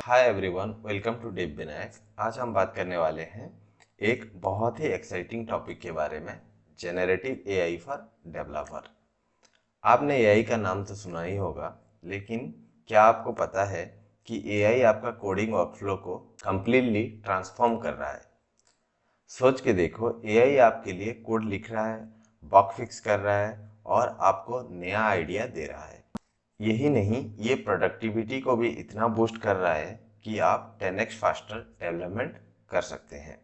Hi everyone, welcome to Dev Vinayak. आज हम बात करने वाले हैं एक बहुत ही एक्साइटिंग टॉपिक के बारे में, जेनरेटिव एआई फॉर डेवलपर। आपने एआई का नाम तो सुना ही होगा, लेकिन क्या आपको पता है कि एआई आपका कोडिंग वर्कफ्लो को कंप्लीटली ट्रांसफॉर्म कर रहा है। सोच के देखो, एआई आपके लिए कोड लिख रहा है, बग फिक्स कर रहा है और आपको नया आइडिया दे रहा है। यही नहीं, ये प्रोडक्टिविटी को भी इतना बूस्ट कर रहा है कि आप 10x फास्टर डेवलपमेंट कर सकते हैं।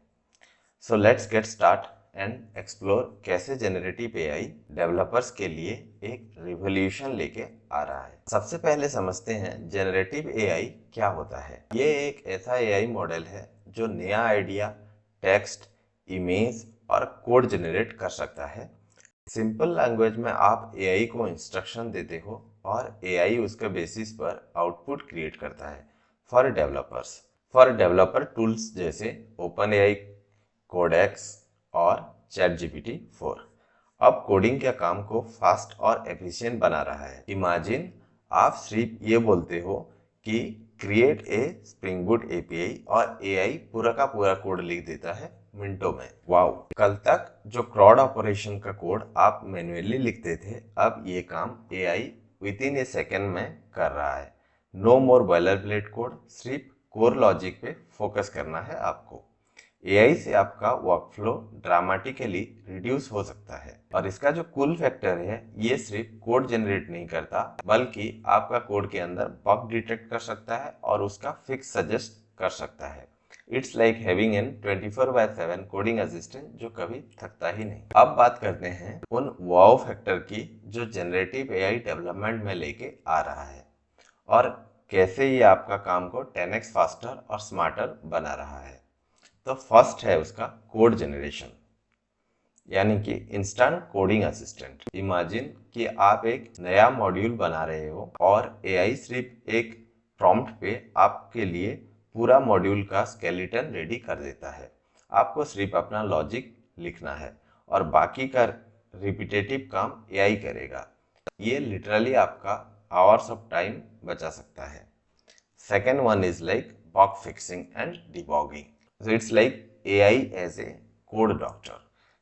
So let's get start and explore कैसे जेनरेटिव एआई डेवलपर्स के लिए एक रिवॉल्यूशन लेके आ रहा है। सबसे पहले समझते हैं जेनरेटिव एआई क्या होता है। ये एक ऐसा एआई मॉडल है जो नया आइडिया, टेक्स्ट, इमेज और कोड जनरेट कर सकता है। सिंपल लैंग्वेज में आप एआई को इंस्ट्रक्शन देते हो और एआई उसके बेसिस पर आउटपुट क्रिएट करता है। फॉर डेवलपर टूल्स जैसे ओपन एआई, कोडेक्स और चैट GPT-4 अब कोडिंग के काम को फास्ट और एफिशिएंट बना रहा है। इमेजिन आप सिर्फ ये बोलते हो कि create a spring boot API और एआई पूरा का पूरा कोड लिख देता है मिनटों में। वाओ! कल तक जो क्रॉड ऑपरेशन का कोड आप मैन्युअली लिखते थे, अब ये काम AI with in A second में कर रहा है। नो मोर बॉयलरप्लेट कोड, सिर्फ कोर लॉजिक पे फोकस करना है आपको। एआई से आपका वर्कफ्लो ड्रामेटिकली रिड्यूस हो सकता है। और इसका जो कूल फैक्टर है, ये सिर्फ कोड जनरेट नहीं करता, बल्कि आपका कोड के अंदर बग डिटेक्ट कर सकता है और उसका फिक्स सजेस्ट कर सकता है। It's like having an 24/7 coding assistant जो कभी थकता ही नहीं। अब बात करते हैं उन वाव फैक्टर की जो जनरेटिव एआई डेवलपमेंट में लेके आ रहा है और कैसे ये आपका काम को 10x फास्टर और स्मार्टर बना रहा है। तो फर्स्ट है उसका कोड जनरेशन, यानी कि इंस्टेंट कोडिंग असिस्टेंट। इमेजिन कि आप एक नया मॉड्यूल बना रहे हो और एआई सिर्फ एक प्रॉम्प्ट पे आपके लिए पूरा मॉड्यूल का स्केलेटन रेडी कर देता है। आपको सिर्फ अपना लॉजिक लिखना है और बाकी का रिपीटेटिव काम एआई करेगा। ये लिटरली आपका आवर्स ऑफ टाइम बचा सकता है। Second one is like bug fixing and debugging. So it's like AI as a code doctor.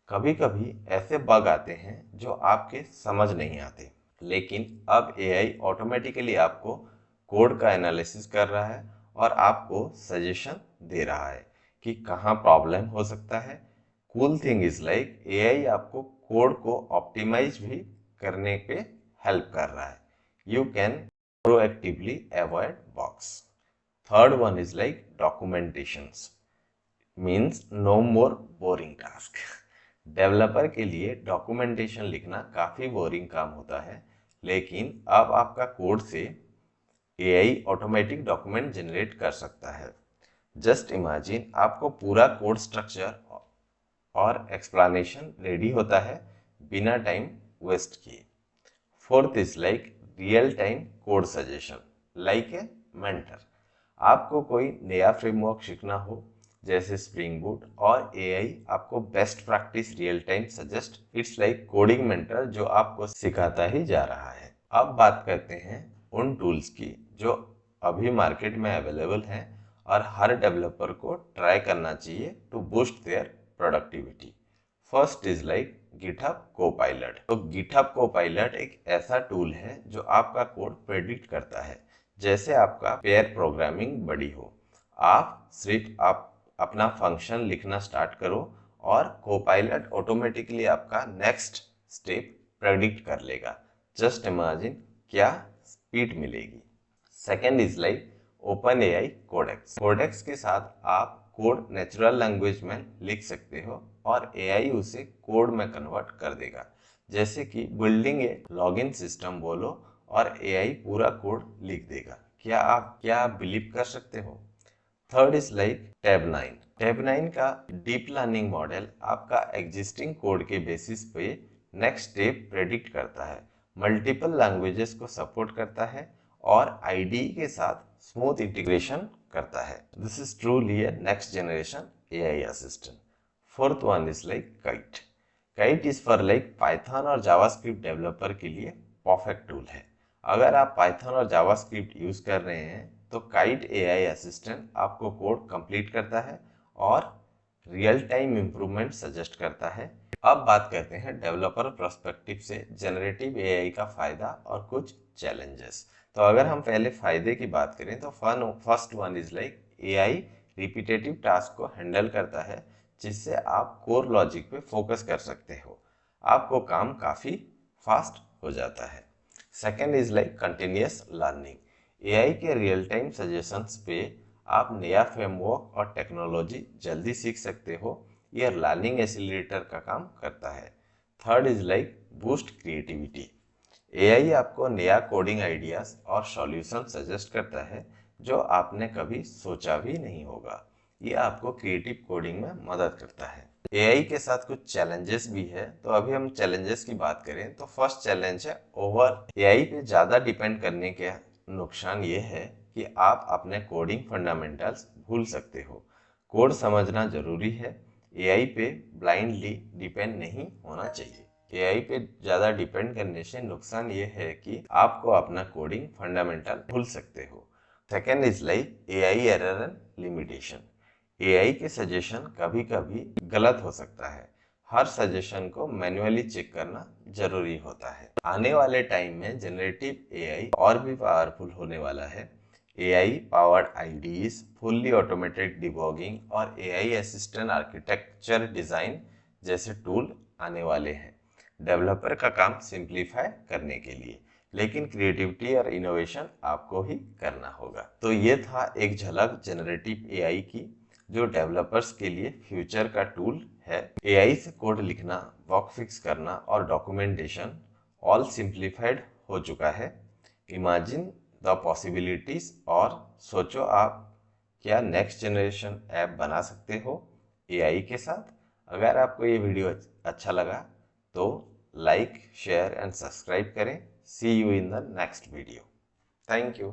कभी कभी ऐसे बग आते हैं जो आपके समझ नहीं आते, लेकिन अब AI ऑटोमेटिकली आपको कोड का एनालिसिस कर रहा है और आपको सजेशन दे रहा है कि कहाँ प्रॉब्लम हो सकता है। Cool thing is like AI आपको कोड को ऑप्टिमाइज भी करने पे हेल्प कर रहा है। You can proactively avoid bugs. Third one is like documentations, means no more boring task. Developer के लिए डॉक्यूमेंटेशन लिखना काफ़ी बोरिंग काम होता है, लेकिन अब आपका कोड से एआई ऑटोमेटिक डॉक्यूमेंट जनरेट कर सकता है। जस्ट इमेजिन आपको पूरा कोड स्ट्रक्चर और एक्सप्लेनेशन रेडी होता है बिना टाइम वेस्ट किए। Fourth is like real time code suggestion, like a mentor. आपको कोई नया फ्रेमवर्क सीखना हो जैसे स्प्रिंग बूट, और एआई आपको best practice real time suggest. It's like coding mentor जो आपको सिखाता ही जा रहा है। अब बात करते हैं उन टूल्स की जो अभी मार्केट में अवेलेबल हैं और हर डेवलपर को ट्राई करना चाहिए to boost their productivity. First is like GitHub Copilot. तो गिटहब कोपायलट एक ऐसा टूल है जो आपका कोड प्रेडिक्ट करता है, जैसे आपका पेयर प्रोग्रामिंग बडी हो। आप अपना फंक्शन लिखना स्टार्ट करो और कोपायलट ऑटोमेटिकली आपका नेक्स्ट स्टेप प्रेडिक्ट कर लेगा। जस्ट इमेजिन क्या स्पीड मिलेगी। Second is like OpenAI Codex. Codex के साथ आप कोड नेचुरल लैंग्वेज में लिख सकते हो और एआई उसे कोड में कन्वर्ट कर देगा। जैसे कि बिल्डिंग ए लॉगिन सिस्टम बोलो और एआई पूरा कोड लिख देगा। क्या आप बिलीव कर सकते हो। Third is like Tab9. Tab9 का डीप लर्निंग मॉडल आपका एग्जिस्टिंग कोड के बेसिस पे नेक्स्ट स्टेप प्रेडिक्ट करता है, मल्टीपल लैंग्वेजेस को सपोर्ट करता है और आईडी के साथ स्मूथ इंटीग्रेशन करता है। This is truly A next generation AI assistant. Fourth one is like kite. Kite is for like Python और जावास्क्रिप्ट डेवलपर के लिए परफेक्ट टूल है। अगर आप पाइथन और जावास्क्रिप्ट यूज कर रहे हैं तो काइट एआई असिस्टेंट आपको कोड कंप्लीट करता है और रियल टाइम इम्प्रूवमेंट सजेस्ट करता है। अब बात करते हैं डेवलपर पर्सपेक्टिव से जनरेटिव एआई का फायदा और कुछ चैलेंजेस। तो अगर हम पहले फायदे की बात करें तो first one is like AI repetitive task को हैंडल करता है, जिससे आप कोर लॉजिक पे फोकस कर सकते हो। आपको काम काफ़ी फास्ट हो जाता है। Second is like continuous learning. AI के रियल टाइम सजेशंस पे आप नया फ्रेमवर्क और टेक्नोलॉजी जल्दी सीख सकते हो। यह लर्निंग एक्सीलरेटर का काम करता है। Third is like boost creativity. AI आपको नया कोडिंग आइडियाज और सॉल्यूशन सजेस्ट करता है जो आपने कभी सोचा भी नहीं होगा। ये आपको क्रिएटिव कोडिंग में मदद करता है। एआई के साथ कुछ चैलेंजेस भी है, तो अभी हम चैलेंजेस की बात करें तो फर्स्ट चैलेंज है ओवर एआई पे ज़्यादा डिपेंड करने के नुकसान ये है कि आप अपने कोडिंग फंडामेंटल्स भूल सकते हो। कोड समझना जरूरी है। एआई पे ब्लाइंडली डिपेंड नहीं होना चाहिए। एआई पे ज़्यादा डिपेंड करने से नुकसान ये है कि आपको अपना कोडिंग फंडामेंटल भूल सकते हो। Second is like AI error and limitation. AI के सजेशन कभी कभी गलत हो सकता है। हर सजेशन को मैन्युअली चेक करना जरूरी होता है। आने वाले टाइम में जनरेटिव एआई और भी पावरफुल होने वाला है। AI powered IDEs, fully automated debugging और एआई असिस्टेंट आर्किटेक्चर डिजाइन जैसे टूल आने वाले हैं डेवलपर का काम सिंप्लीफाई करने के लिए, लेकिन क्रिएटिविटी और इनोवेशन आपको ही करना होगा। तो ये था एक झलक जनरेटिव एआई की, जो डेवलपर्स के लिए फ्यूचर का टूल है। एआई से कोड लिखना, बग फिक्स करना और डॉक्यूमेंटेशन ऑल सिंप्लीफाइड हो चुका है। इमेजिन द पॉसिबिलिटीज, और सोचो आप क्या नेक्स्ट जनरेशन ऐप बना सकते हो एआई के साथ। अगर आपको ये वीडियो अच्छा लगा तो लाइक, शेयर एंड सब्सक्राइब करें। See you in the next video. Thank you.